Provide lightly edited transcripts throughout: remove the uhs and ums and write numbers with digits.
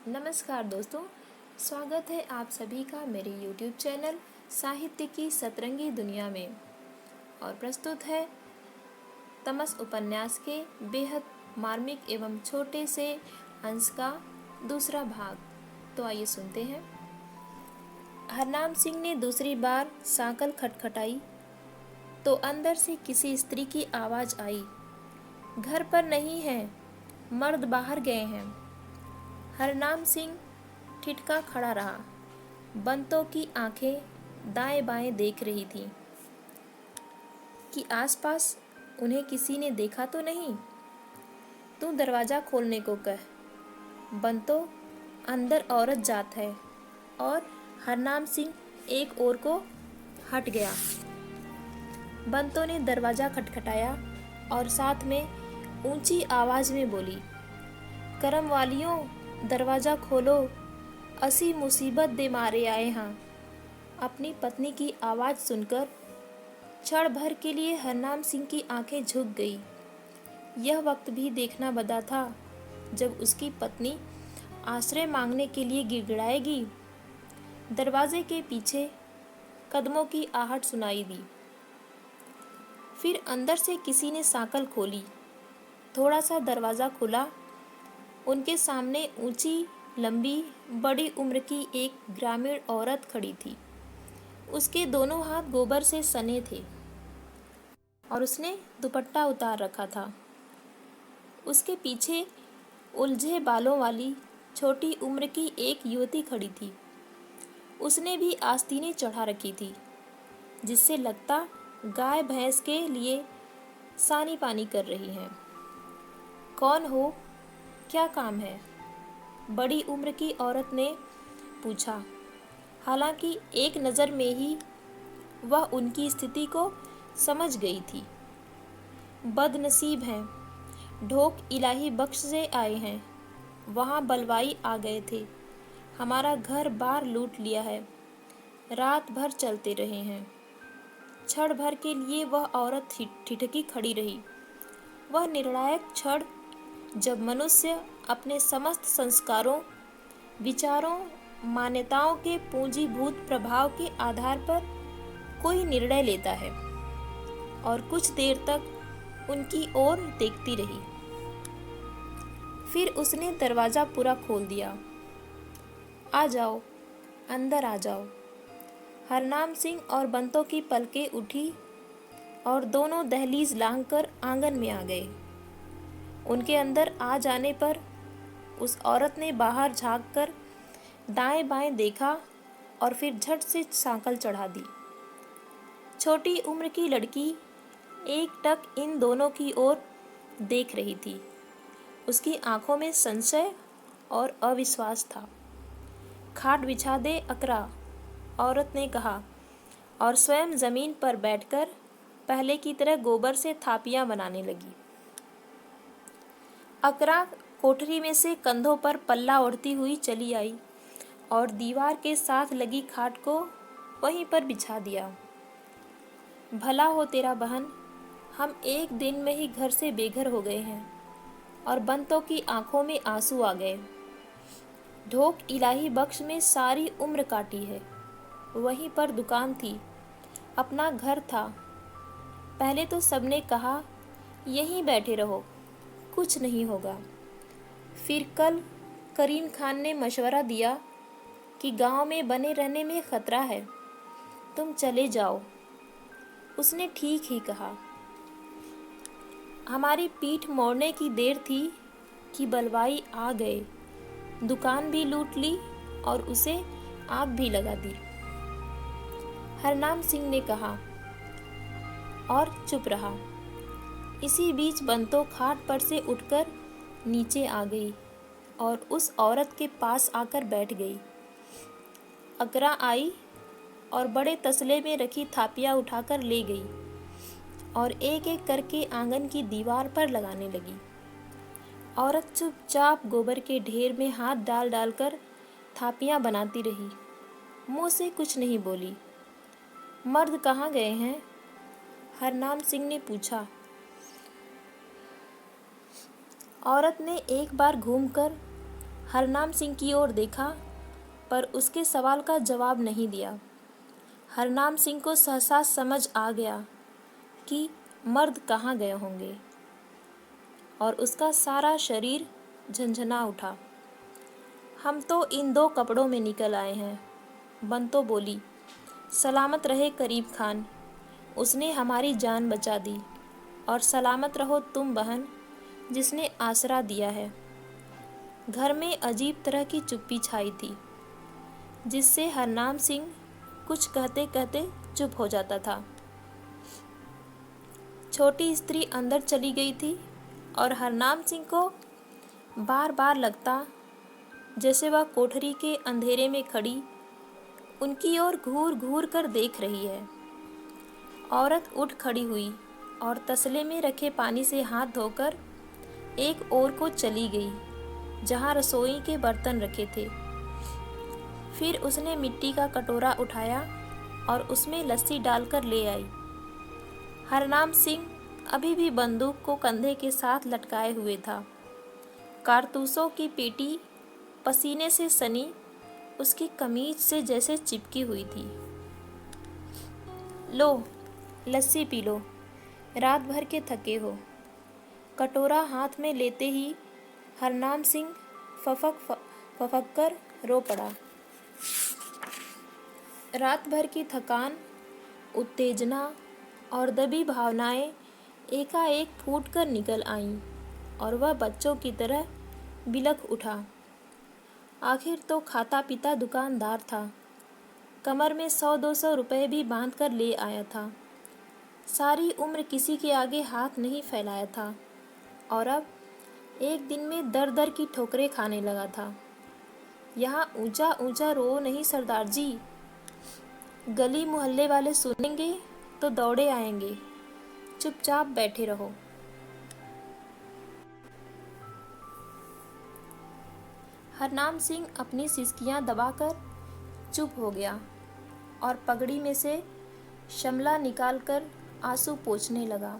नमस्कार दोस्तों, स्वागत है आप सभी का मेरे YouTube चैनल साहित्य की सतरंगी दुनिया में। और प्रस्तुत है तमस उपन्यास के बेहद मार्मिक एवं छोटे से अंश का दूसरा भाग। तो आइए सुनते हैं। हरनाम सिंह ने दूसरी बार सांकल खटखटाई तो अंदर से किसी स्त्री की आवाज़ आई। घर पर नहीं है, मर्द बाहर गए हैं। हरनाम सिंह ठिठका खड़ा रहा। बंतों की आंखें दाएं बाएं देख रही थीं कि आसपास उन्हें किसी ने देखा तो नहीं। तू दरवाज़ा खोलने को कह। बंतो, अंदर औरत जात है। और हरनाम सिंह एक ओर को हट गया। बंतो ने दरवाज़ा खटखटाया और साथ में ऊंची आवाज़ में बोली, करम वालियों, दरवाज़ा खोलो, असी मुसीबत दे मारे आए हाँ। अपनी पत्नी की आवाज़ सुनकर क्षण भर के लिए हरनाम सिंह की आंखें झुक गई। यह वक्त भी देखना बदा था जब उसकी पत्नी आश्रय मांगने के लिए गिड़गिड़ाएगी। दरवाजे के पीछे कदमों की आहट सुनाई दी। फिर अंदर से किसी ने सांकल खोली। थोड़ा सा दरवाज़ा खुला। उनके सामने ऊंची, लंबी, बड़ी उम्र की एक ग्रामीण औरत खड़ी थी। उसके दोनों हाथ गोबर से सने थे और उसने दुपट्टा उतार रखा था। उसके पीछे उलझे बालों वाली छोटी उम्र की एक युवती खड़ी थी। उसने भी आस्तीनें चढ़ा रखी थी, जिससे लगता गाय भैंस के लिए सानी पानी कर रही हैं। कौन हो, क्या काम है? बड़ी उम्र की औरत ने पूछा। हालांकि एक नज़र में ही वह उनकी स्थिति को समझ गई थी। बदनसीब हैं, ढोक इलाही बख्श से आए हैं। वहाँ बलवाई आ गए थे। हमारा घर बार लूट लिया है। रात भर चलते रहे हैं। क्षण भर के लिए वह औरत ठिठकी खड़ी रही। वह निर्णायक क्षण जब मनुष्य अपने समस्त संस्कारों, विचारों, मान्यताओं के पूंजीभूत प्रभाव के आधार पर कोई निर्णय लेता है। और कुछ देर तक उनकी ओर देखती रही। फिर उसने दरवाज़ा पूरा खोल दिया। आ जाओ, अंदर आ जाओ। हरनाम सिंह और बंतों की पलकें उठी और दोनों दहलीज लांघकर आंगन में आ गए। उनके अंदर आ जाने पर उस औरत ने बाहर झांककर दाएं बाएं देखा और फिर झट से सांकल चढ़ा दी। छोटी उम्र की लड़की एकटक इन दोनों की ओर देख रही थी। उसकी आंखों में संशय और अविश्वास था। खाट बिछा दे अकरा, औरत ने कहा और स्वयं जमीन पर बैठकर पहले की तरह गोबर से थापियां बनाने लगी। अकरा कोठरी में से कंधों पर पल्ला ओढ़ती हुई चली आई और दीवार के साथ लगी खाट को वहीं पर बिछा दिया। भला हो तेरा बहन, हम एक दिन में ही घर से बेघर हो गए हैं। और बंतों की आंखों में आंसू आ गए। ढोक इलाही बख्श में सारी उम्र काटी है। वहीं पर दुकान थी, अपना घर था। पहले तो सबने कहा यहीं बैठे रहो, कुछ नहीं होगा। फिर कल करीम खान ने मशवरा दिया कि गांव में बने रहने में खतरा है, तुम चले जाओ। उसने ठीक ही कहा। हमारी पीठ मोड़ने की देर थी कि बलवाई आ गए। दुकान भी लूट ली और उसे आग भी लगा दी। हरनाम सिंह ने कहा और चुप रहा। इसी बीच बंतो खाट पर से उठकर नीचे आ गई और उस औरत के पास आकर बैठ गई। अकरा आई और बड़े तसले में रखी थापियां उठाकर ले गई और एक एक करके आंगन की दीवार पर लगाने लगी। औरत चुपचाप गोबर के ढेर में हाथ डाल डालकर थापियां बनाती रही। मुंह से कुछ नहीं बोली। मर्द कहाँ गए हैं? हरनाम सिंह ने पूछा। औरत ने एक बार घूमकर हरनाम सिंह की ओर देखा पर उसके सवाल का जवाब नहीं दिया। हरनाम सिंह को सहसा समझ आ गया कि मर्द कहाँ गए होंगे और उसका सारा शरीर झंझना उठा। हम तो इन 2 कपड़ों में निकल आए हैं। बंतो बोली, सलामत रहे करीब खान, उसने हमारी जान बचा दी, और सलामत रहो तुम बहन, जिसने आसरा दिया है। घर में अजीब तरह की चुप्पी छाई थी, जिससे हरनाम सिंह कुछ कहते कहते चुप हो जाता था। छोटी स्त्री अंदर चली गई थी और हरनाम सिंह को बार बार लगता जैसे वह कोठरी के अंधेरे में खड़ी उनकी ओर घूर घूर कर देख रही है। औरत उठ खड़ी हुई और तसले में रखे पानी से हाथ धोकर एक ओर को चली गई जहाँ रसोई के बर्तन रखे थे। फिर उसने मिट्टी का कटोरा उठाया और उसमें लस्सी डालकर ले आई। हरनाम सिंह अभी भी बंदूक को कंधे के साथ लटकाए हुए था। कारतूसों की पेटी पसीने से सनी उसकी कमीज से जैसे चिपकी हुई थी। लो, लस्सी पी लो, रात भर के थके हो। कटोरा हाथ में लेते ही हरनाम सिंह फफक कर रो पड़ा। रात भर की थकान, उत्तेजना और दबी भावनाएं एकाएक फूट कर निकल आईं और वह बच्चों की तरह बिलख उठा। आखिर तो खाता पीता दुकानदार था, कमर में 100-200 रुपए भी बांध कर ले आया था। सारी उम्र किसी के आगे हाथ नहीं फैलाया था और अब एक दिन में दर दर की ठोकरें खाने लगा था। यहाँ ऊंचा ऊंचा रो नहीं सरदार जी, गली मोहल्ले वाले सुनेंगे तो दौड़े आएंगे, चुपचाप बैठे रहो। हरनाम सिंह अपनी सिसकियां दबाकर चुप हो गया और पगड़ी में से शमला निकालकर आंसू पोंछने लगा।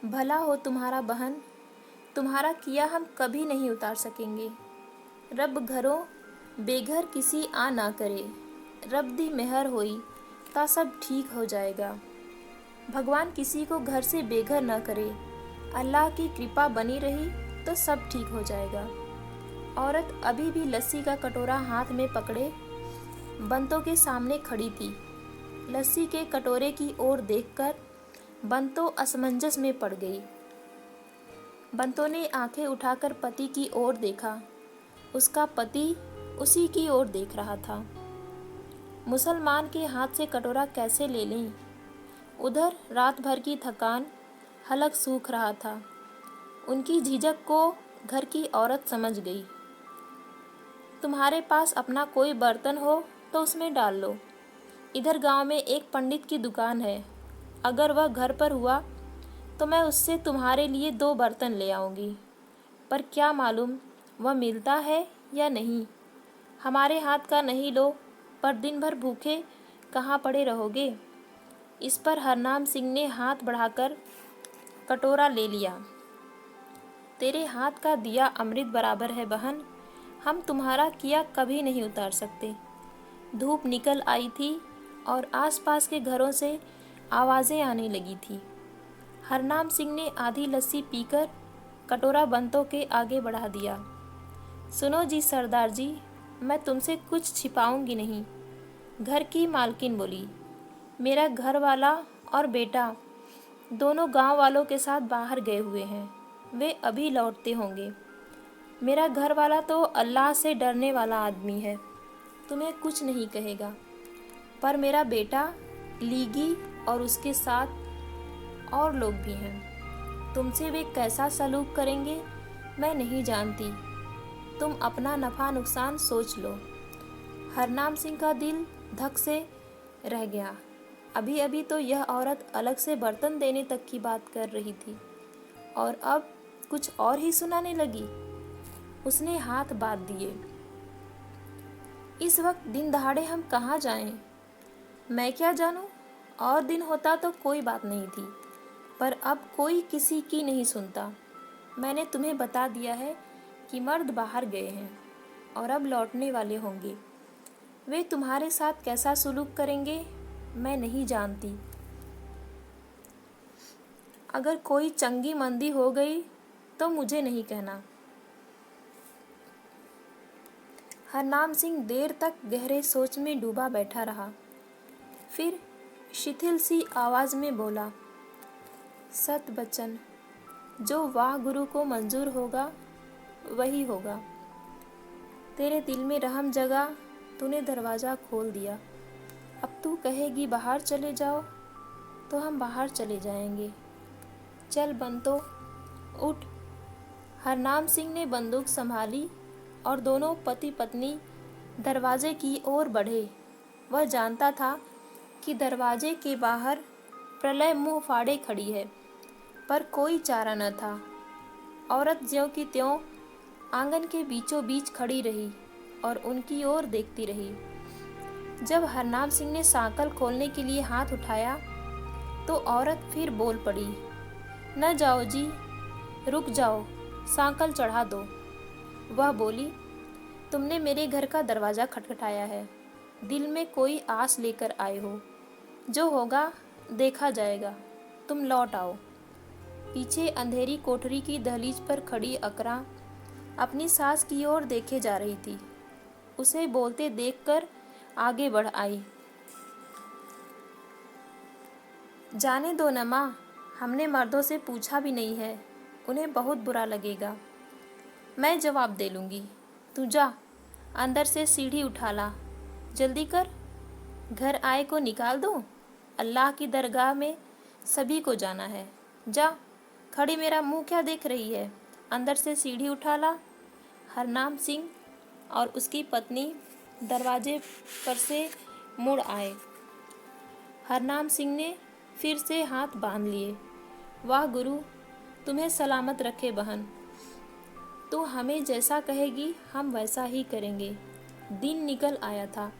भला हो तुम्हारा बहन, तुम्हारा किया हम कभी नहीं उतार सकेंगे। रब घरों बेघर किसी आ ना करे, रब दी मेहर होई ता सब ठीक हो जाएगा। भगवान किसी को घर से बेघर न करे, अल्लाह की कृपा बनी रही तो सब ठीक हो जाएगा। औरत अभी भी लस्सी का कटोरा हाथ में पकड़े बंतो के सामने खड़ी थी। लस्सी के कटोरे की ओर देखकर बंतो असमंजस में पड़ गई। बंतो ने आंखें उठाकर पति की ओर देखा। उसका पति उसी की ओर देख रहा था। मुसलमान के हाथ से कटोरा कैसे ले लें? उधर रात भर की थकान, हलक सूख रहा था। उनकी झिझक को घर की औरत समझ गई। तुम्हारे पास अपना कोई बर्तन हो तो उसमें डाल लो। इधर गांव में एक पंडित की दुकान है, अगर वह घर पर हुआ तो मैं उससे तुम्हारे लिए 2 बर्तन ले आऊँगी। पर क्या मालूम वह मिलता है या नहीं। हमारे हाथ का नहीं लो, पर दिन भर भूखे कहाँ पड़े रहोगे। इस पर हरनाम सिंह ने हाथ बढ़ाकर कटोरा ले लिया। तेरे हाथ का दिया अमृत बराबर है बहन, हम तुम्हारा किया कभी नहीं उतार सकते। धूप निकल आई थी और आसपास के घरों से आवाज़ें आने लगी थी। हरनाम सिंह ने आधी लस्सी पीकर कटोरा बंतो के आगे बढ़ा दिया। सुनो जी सरदार जी, मैं तुमसे कुछ छिपाऊंगी नहीं। घर की मालकिन बोली, मेरा घर वाला और बेटा दोनों गांव वालों के साथ बाहर गए हुए हैं, वे अभी लौटते होंगे। मेरा घर वाला तो अल्लाह से डरने वाला आदमी है, तुम्हें कुछ नहीं कहेगा। पर मेरा बेटा लीगी और उसके साथ और लोग भी हैं, तुमसे वे कैसा सलूक करेंगे मैं नहीं जानती। तुम अपना नफ़ा नुकसान सोच लो। हरनाम सिंह का दिल धक से रह गया। अभी अभी तो यह औरत अलग से बर्तन देने तक की बात कर रही थी और अब कुछ और ही सुनाने लगी। उसने हाथ बांध दिए। इस वक्त दिन दहाड़े हम कहाँ जाएं? मैं क्या जानूं? और दिन होता तो कोई बात नहीं थी, पर अब कोई किसी की नहीं सुनता। मैंने तुम्हें बता दिया है कि मर्द बाहर गए हैं। और अब लौटने वाले होंगे। वे तुम्हारे साथ कैसा सुलूक करेंगे मैं नहीं जानती। अगर कोई चंगी मंदी हो गई तो मुझे नहीं कहना। हरनाम सिंह देर तक गहरे सोच में डूबा बैठा रहा। फिर शिथिल सी आवाज में बोला, सत बचन, जो वाह गुरु को मंजूर होगा वही होगा। तेरे दिल में रहम जगा, तूने दरवाज़ा खोल दिया। अब तू कहेगी बाहर चले जाओ तो हम बाहर चले जाएंगे। चल बंतो, उठ। हरनाम सिंह ने बंदूक संभाली और दोनों पति पत्नी दरवाजे की ओर बढ़े। वह जानता था कि दरवाजे के बाहर प्रलय मुंह फाड़े खड़ी है, पर कोई चारा न था। औरत ज्यों की त्यों आंगन के बीचों बीच खड़ी रही और उनकी ओर देखती रही। जब हरनाम सिंह ने सांकल खोलने के लिए हाथ उठाया तो औरत फिर बोल पड़ी, न जाओ जी, रुक जाओ, सांकल चढ़ा दो। वह बोली, तुमने मेरे घर का दरवाज़ा खटखटाया है, दिल में कोई आस लेकर आए हो। जो होगा देखा जाएगा, तुम लौट आओ। पीछे अंधेरी कोठरी की दहलीज पर खड़ी अकरा अपनी सास की ओर देखे जा रही थी। उसे बोलते देखकर आगे बढ़ आई। जाने दो न माँ, हमने मर्दों से पूछा भी नहीं है, उन्हें बहुत बुरा लगेगा। मैं जवाब दे लूँगी, तू जा, अंदर से सीढ़ी उठा ला, जल्दी कर। घर आए को निकाल दो, अल्लाह की दरगाह में सभी को जाना है। जा, खड़ी मेरा मुंह क्या देख रही है, अंदर से सीढ़ी उठा ला। हरनाम सिंह और उसकी पत्नी दरवाजे पर से मुड़ आए। हरनाम सिंह ने फिर से हाथ बांध लिए। वाह गुरु, तुम्हें सलामत रखे बहन। तू हमें जैसा कहेगी हम वैसा ही करेंगे। दिन निकल आया था।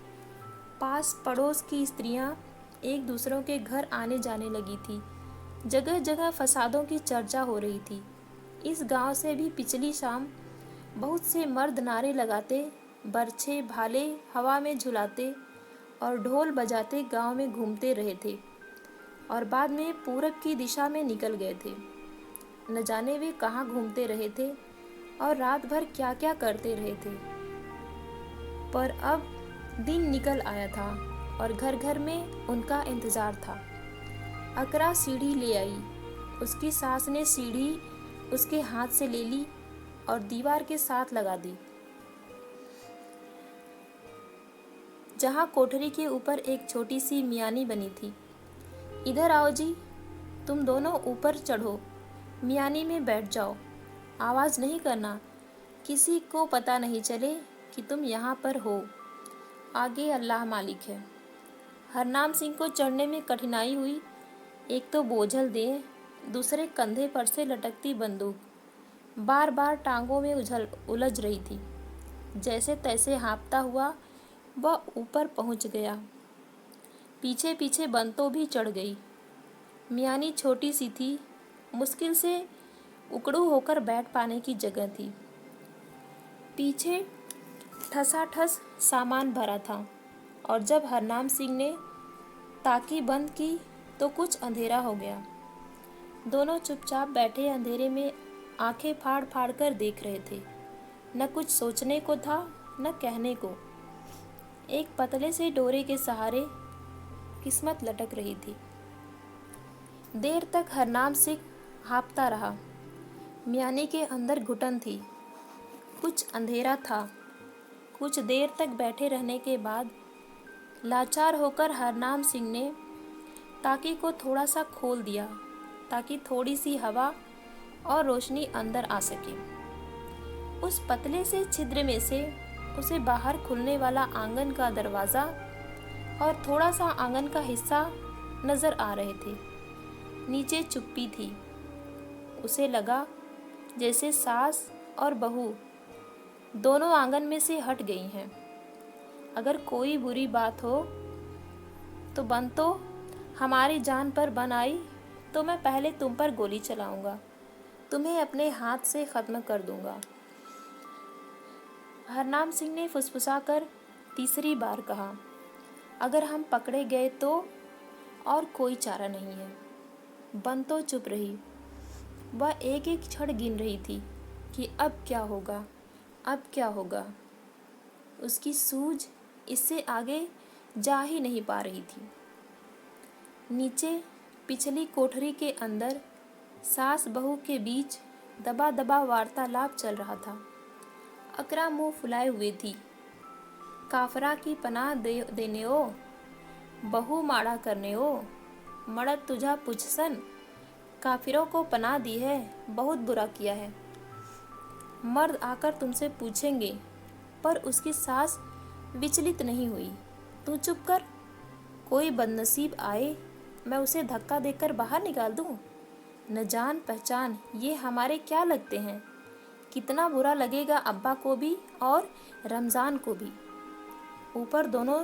पास पड़ोस की स्त्रियां एक दूसरों के घर आने जाने लगी थी। जगह जगह फसादों की चर्चा हो रही थी। इस गांव से भी पिछली शाम बहुत से मर्द नारे लगाते, बरछे भाले हवा में झुलाते और ढोल बजाते गांव में घूमते रहे थे और बाद में पूरब की दिशा में निकल गए थे। न जाने वे कहाँ घूमते रहे थे और रात भर क्या क्या करते रहे थे। पर अब दिन निकल आया था और घर घर में उनका इंतजार था। अकरा सीढ़ी ले आई। उसकी सास ने सीढ़ी उसके हाथ से ले ली और दीवार के साथ लगा दी। जहाँ कोठरी के ऊपर एक छोटी सी मियानी बनी थी। इधर आओ जी, तुम दोनों ऊपर चढ़ो, मियानी में बैठ जाओ। आवाज़ नहीं करना, किसी को पता नहीं चले कि तुम यहाँ पर हो। आगे अल्लाह मालिक है। हरनाम सिंह को चढ़ने में कठिनाई हुई। एक तो बोझल देह, दूसरे कंधे पर से लटकती बंदूक बार बार टांगों में उलझ रही थी। जैसे तैसे हाँफता हुआ वह ऊपर पहुँच गया। पीछे पीछे बंतो भी चढ़ गई। मियानी छोटी सी थी, मुश्किल से उकड़ू होकर बैठ पाने की जगह थी। पीछे ठसाठस सामान भरा था और जब हरनाम सिंह ने ताकी बंद की तो कुछ अंधेरा हो गया। दोनों चुपचाप बैठे अंधेरे में आंखें फाड़ फाड़ कर देख रहे थे। न कुछ सोचने को था न कहने को। एक पतले से डोरे के सहारे किस्मत लटक रही थी। देर तक हरनाम सिंह हाँफता रहा। मियानी के अंदर घुटन थी, कुछ अंधेरा था। कुछ देर तक बैठे रहने के बाद लाचार होकर हरनाम सिंह ने ताकी को थोड़ा सा खोल दिया ताकि थोड़ी सी हवा और रोशनी अंदर आ सके। उस पतले से छिद्र में से उसे बाहर खुलने वाला आंगन का दरवाज़ा और थोड़ा सा आंगन का हिस्सा नज़र आ रहे थे। नीचे चुप्पी थी। उसे लगा जैसे सास और बहू दोनों आंगन में से हट गई हैं। अगर कोई बुरी बात हो तो बंतो, हमारी जान पर बन आई तो मैं पहले तुम पर गोली चलाऊंगा, तुम्हें अपने हाथ से ख़त्म कर दूंगा। हरनाम सिंह ने फुसफुसाकर तीसरी बार कहा, अगर हम पकड़े गए तो? और कोई चारा नहीं है। बंतो चुप रही। वह एक एक क्षण गिन रही थी कि अब क्या होगा, अब क्या होगा। उसकी सूझ इससे आगे जा ही नहीं पा रही थी। नीचे पिछली कोठरी के अंदर सास बहू के बीच दबा दबा वार्तालाप चल रहा था। अकरा मुंह फुलाए हुए थी। काफरा की पनाह देने ओ, बहू माड़ा करने ओ, मड़द तुझा पुछसन, काफिरों को पनाह दी है, बहुत बुरा किया है। मर्द आकर तुमसे पूछेंगे, पर उसकी सास विचलित नहीं हुई। तू चुप कर, कोई बदनसीब आए, मैं उसे धक्का देकर बाहर निकाल दूं। न जान पहचान ये हमारे क्या लगते हैं। कितना बुरा लगेगा अब्बा को भी और रमज़ान को भी। ऊपर दोनों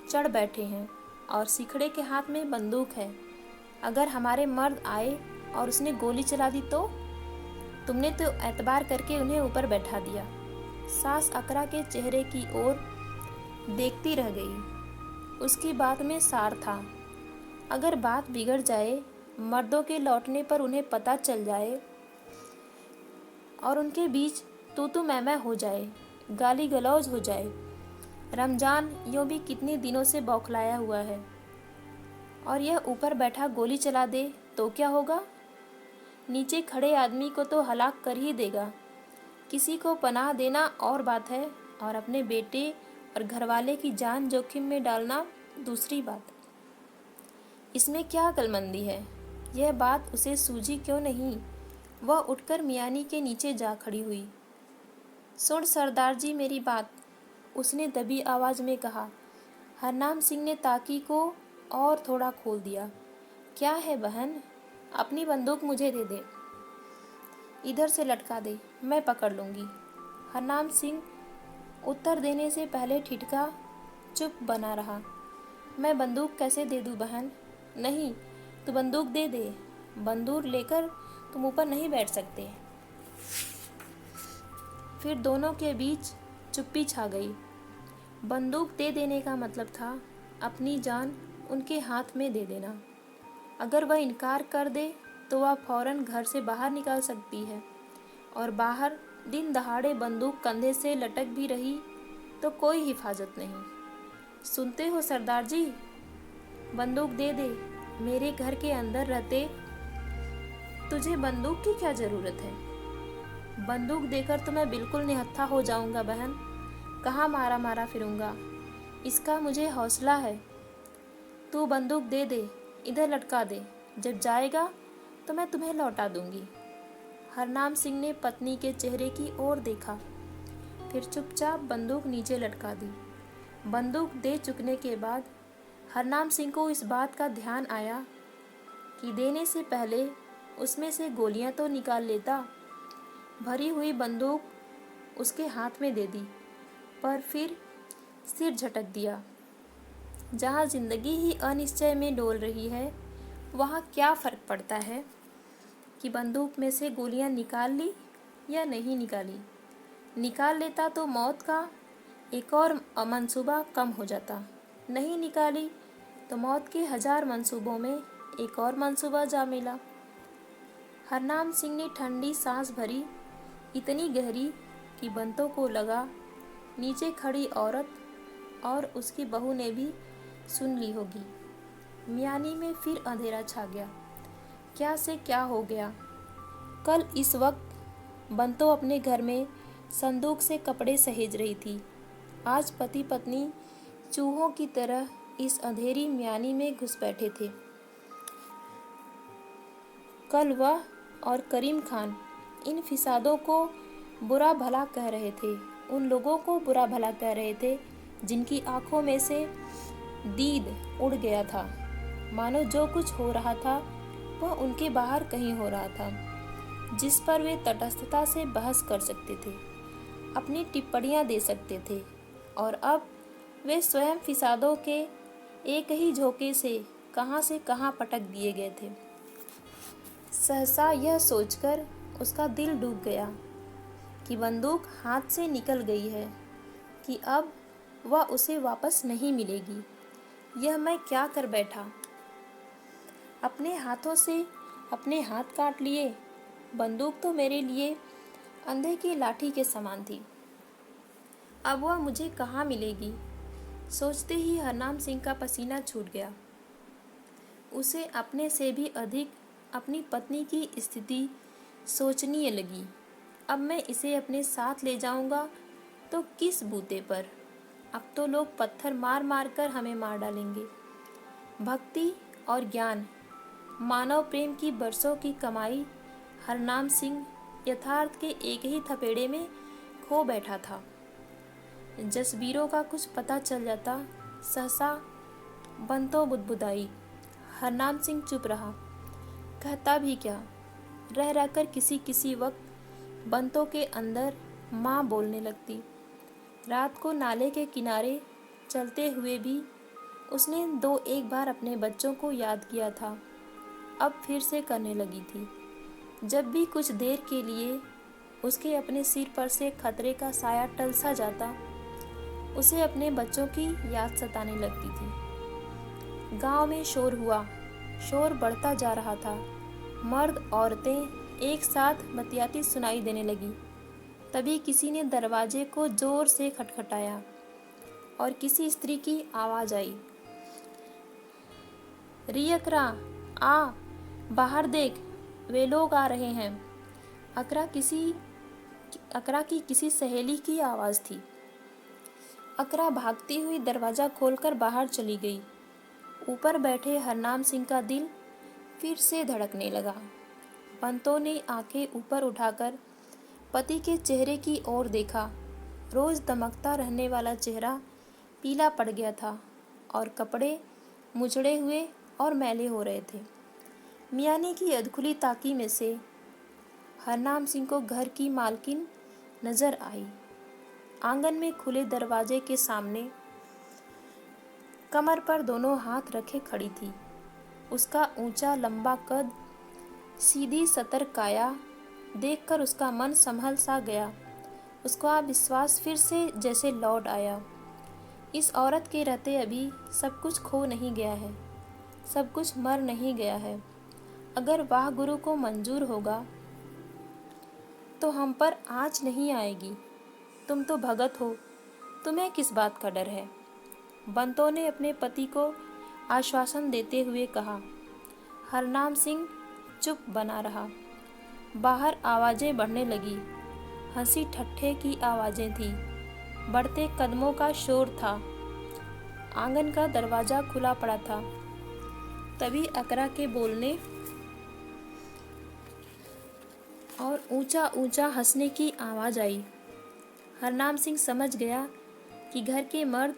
चढ़ बैठे हैं और सिखड़े के हाथ में बंदूक है। अगर हमारे मर्द आए और उसने गोली चला दी तो? तुमने तो एतबार करके उन्हें ऊपर बैठा दिया। सास अकरा के चेहरे की ओर देखती रह गई। उसकी बात में सार था। अगर बात बिगड़ जाए, मर्दों के लौटने पर उन्हें पता चल जाए और उनके बीच तू मैं हो जाए, गाली गलौज हो जाए। रमजान यूँ भी कितने दिनों से बौखलाया हुआ है, और यह ऊपर बैठा गोली चला दे तो क्या होगा? नीचे खड़े आदमी को तो हलाक कर ही देगा। किसी को पनाह देना और बात है, और अपने बेटे और घरवाले की जान जोखिम में डालना दूसरी बात। इसमें क्या अक्लमंदी है? यह बात उसे सूझी क्यों नहीं? वह उठकर मियानी के नीचे जा खड़ी हुई। सुन सरदार जी मेरी बात, उसने दबी आवाज़ में कहा। हरनाम सिंह ने ताकी को और थोड़ा खोल दिया। क्या है बहन? अपनी बंदूक मुझे दे दे, इधर से लटका दे, मैं पकड़ लूँगी। हरनाम सिंह उत्तर देने से पहले ठिठका चुप बना रहा। मैं बंदूक कैसे दे दूँ बहन? नहीं, तू बंदूक दे दे। बंदूक लेकर तुम ऊपर नहीं बैठ सकते। फिर दोनों के बीच चुप्पी छा गई। बंदूक दे देने का मतलब था अपनी जान उनके हाथ में दे देना। अगर वह इनकार कर दे तो वह फौरन घर से बाहर निकल सकती है, और बाहर दिन दहाड़े बंदूक कंधे से लटक भी रही तो कोई हिफाजत नहीं। सुनते हो सरदार जी? बंदूक दे दे। मेरे घर के अंदर रहते तुझे बंदूक की क्या ज़रूरत है? बंदूक देकर तो मैं बिल्कुल निहत्था हो जाऊंगा बहन। कहाँ मारा मारा फिरूंगा, इसका मुझे हौसला है। तू बंदूक दे दे, इधर लटका दे। जब जाएगा तो मैं तुम्हें लौटा दूंगी। हरनाम सिंह ने पत्नी के चेहरे की ओर देखा, फिर चुपचाप बंदूक नीचे लटका दी। बंदूक दे चुकने के बाद हरनाम सिंह को इस बात का ध्यान आया कि देने से पहले उसमें से गोलियां तो निकाल लेता। भरी हुई बंदूक उसके हाथ में दे दी, पर फिर सिर झटक दिया। जहाँ जिंदगी ही अनिश्चय में डोल रही है, वहाँ क्या फ़र्क पड़ता है कि बंदूक में से गोलियां निकाल ली या नहीं निकाली। निकाल लेता तो मौत का एक और मंसूबा कम हो जाता, नहीं निकाली तो मौत के 1000 मंसूबों में एक और मंसूबा जा मिला। हरनाम सिंह ने ठंडी सांस भरी, इतनी गहरी कि बंतों को लगा नीचे खड़ी औरत और उसकी बहू ने भी सुन ली होगी। मियानी में फिर अंधेरा छा गया। क्या से क्या हो गया? कल इस वक्त बंतो अपने घर में संदूक से कपड़े सहेज रही थी। आज पति पत्नी चूहों की तरह इस अंधेरी मियानी में घुस बैठे थे। कल वह और करीम खान इन फिसादों को बुरा भला कह रहे थे, उन लोगों को बुरा भला कह रहे थे जिनकी आंखों में से दीद उड़ गया था, मानो जो कुछ हो रहा था वह उनके बाहर कहीं हो रहा था, जिस पर वे तटस्थता से बहस कर सकते थे, अपनी टिप्पणियां दे सकते थे। और अब वे स्वयं फिसादों के एक ही झोंके से कहां पटक दिए गए थे। सहसा यह सोचकर उसका दिल डूब गया कि बंदूक हाथ से निकल गई है कि अब वह उसे वापस नहीं मिलेगी। यह मैं क्या कर बैठा। अपने हाथों से अपने हाथ काट लिए। बंदूक तो मेरे लिए अंधे की लाठी के समान थी। अब वह मुझे कहाँ मिलेगी। सोचते ही हरनाम सिंह का पसीना छूट गया। उसे अपने से भी अधिक अपनी पत्नी की स्थिति सोचनीय लगी। अब मैं इसे अपने साथ ले जाऊंगा तो किस बूते पर। अब तो लोग पत्थर मार मार कर हमें मार डालेंगे। भक्ति और ज्ञान, मानव प्रेम की बरसों की कमाई हरनाम सिंह यथार्थ के एक ही थपेड़े में खो बैठा था। जसबीरों का कुछ पता चल जाता। सहसा बंतो बुदबुदाई। हरनाम सिंह चुप रहा। कहता भी क्या। रह रहकर किसी किसी वक्त बंतो के अंदर माँ बोलने लगती। रात को नाले के किनारे चलते हुए भी उसने 2-1 बार अपने बच्चों को याद किया था। अब फिर से करने लगी थी। जब भी कुछ देर के लिए उसके अपने सिर पर से खतरे का साया टल सा जाता, उसे अपने बच्चों की याद सताने लगती थी। गांव में शोर हुआ। शोर बढ़ता जा रहा था। मर्द औरतें एक साथ बतियाती सुनाई देने लगी। तभी किसी ने दरवाजे को जोर से खटखटाया और किसी स्त्री की आवाज़ आई। रियकरा, आ, बाहर देख, वे लोग आ रहे हैं। अकरा की किसी सहेली की आवाज़ थी। अकरा भागती हुई दरवाज़ा खोलकर बाहर चली गई। ऊपर बैठे हरनाम सिंह का दिल फिर से धड़कने लगा। बंतो ने आंखें ऊपर उठाकर पति के चेहरे की ओर देखा। रोज़ दमकता रहने वाला चेहरा पीला पड़ गया था और कपड़े मुचड़े हुए और मैले हो रहे थे। मियानी की अधखुली ताकी में से हरनाम सिंह को घर की मालकिन नजर आई। आंगन में खुले दरवाजे के सामने कमर पर दोनों हाथ रखे खड़ी थी। उसका ऊंचा लंबा कद, सीधी सतर्क काया देखकर उसका मन संभल सा गया। उसका विश्वास फिर से जैसे लौट आया। इस औरत के रहते अभी सब कुछ खो नहीं गया है, सब कुछ मर नहीं गया है। अगर वाह गुरु को मंजूर होगा तो हम पर आँच नहीं आएगी। तुम तो भगत हो, तुम्हें किस बात का डर है। बंतो ने अपने पति को आश्वासन देते हुए कहा। हरनाम सिंह चुप बना रहा। बाहर आवाज़ें बढ़ने लगी। हंसी ठट्ठे की आवाज़ें थी। बढ़ते कदमों का शोर था। आंगन का दरवाज़ा खुला पड़ा था। तभी अकरा के बोलने और ऊंचा ऊंचा हंसने की आवाज़ आई। हरनाम सिंह समझ गया कि घर के मर्द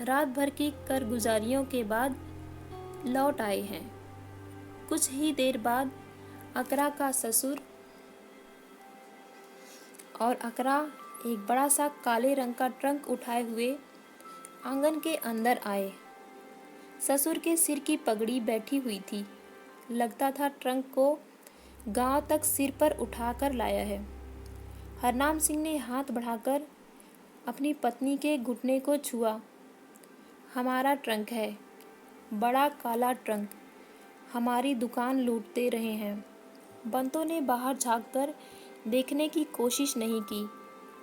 रात भर की कारगुजारियों के बाद लौट आए हैं। कुछ ही देर बाद अकरा का ससुर और अकरा एक बड़ा सा काले रंग का ट्रंक उठाए हुए आंगन के अंदर आए। ससुर के सिर की पगड़ी बैठी हुई थी। लगता था ट्रंक को गांव तक सिर पर उठाकर लाया है। हरनाम सिंह ने हाथ बढ़ाकर अपनी पत्नी के घुटने को छुआ। हमारा ट्रंक है, बड़ा काला ट्रंक। हमारी दुकान लूटते रहे हैं। बंतो ने बाहर झांककर देखने की कोशिश नहीं की।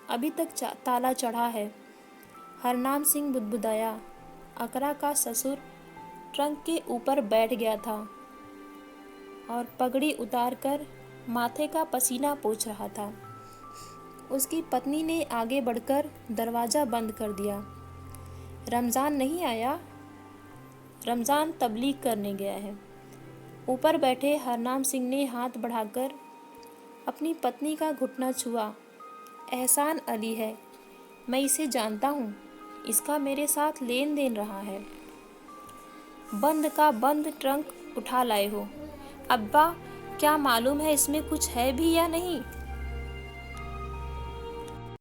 अभी तक ताला चढ़ा है। हरनाम सिंह बुदबुदाया। अकरा का ससुर ट्रंक के ऊपर बैठ गया था और पगड़ी उतारकर माथे का पसीना पोंछ रहा था। उसकी पत्नी ने आगे बढ़कर दरवाज़ा बंद कर दिया। रमज़ान नहीं आया? रमज़ान तबलीग करने गया है। ऊपर बैठे हरनाम सिंह ने हाथ बढ़ाकर अपनी पत्नी का घुटना छुआ। एहसान अली है, मैं इसे जानता हूँ। इसका मेरे साथ लेन देन रहा है। बंद का बंद ट्रंक उठा लाए हो। अब्बा, क्या मालूम है इसमें कुछ है भी या नहीं?